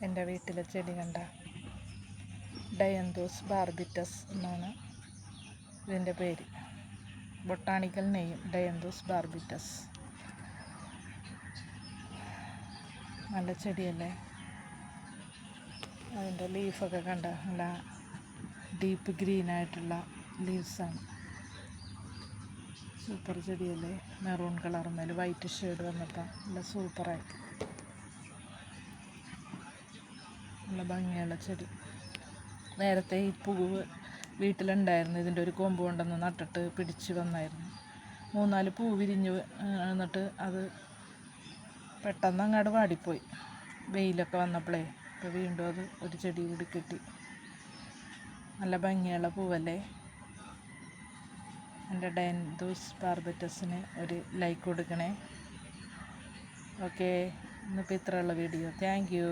എൻ്റെ വീട്ടിലെ ചെടി കണ്ട ഡയന്തോസ് ബാർബിറ്റസ് എന്നാണ് ഇതിൻ്റെ പേര്. Botanical name Dianthus barbatus. നല്ല ചെടിയല്ലേ? അതിൻ്റെ ലീഫൊക്കെ കണ്ട നല്ല ഡീപ്പ് ഗ്രീനായിട്ടുള്ള ലീവ്സാണ്. സൂപ്പർ ചെടിയല്ലേ? മെറൂൺ കളറുമേൽ വൈറ്റ് ഷെയ്ഡ് വന്നപ്പോൾ നല്ല സൂപ്പറായി, നല്ല ഭംഗിയുള്ള ചെടി. നേരത്തെ ഈ പൂവ് വീട്ടിലുണ്ടായിരുന്നു. ഇതിൻ്റെ ഒരു കൊമ്പ് കൊണ്ടൊന്ന് നട്ടിട്ട് പിടിച്ച് വന്നായിരുന്നു. 3-4 പൂ വിരിഞ്ഞ് എന്നിട്ട് അത് പെട്ടെന്ന് അങ്ങോട്ട് വാടിപ്പോയി. വെയിലൊക്കെ വന്നപ്പോഴേ ഇപ്പോൾ വീണ്ടും അത് ഒരു ചെടി കൂടി കിട്ടി. നല്ല ഭംഗിയുള്ള പൂവല്ലേ? എൻ്റെ ഡയന്തോസ് ബാർബിറ്റസിന് ഒരു ലൈക്ക് കൊടുക്കണേ. ഓക്കെ, ഇന്നിപ്പോൾ ഇത്രയുള്ള വീഡിയോ. Thank you.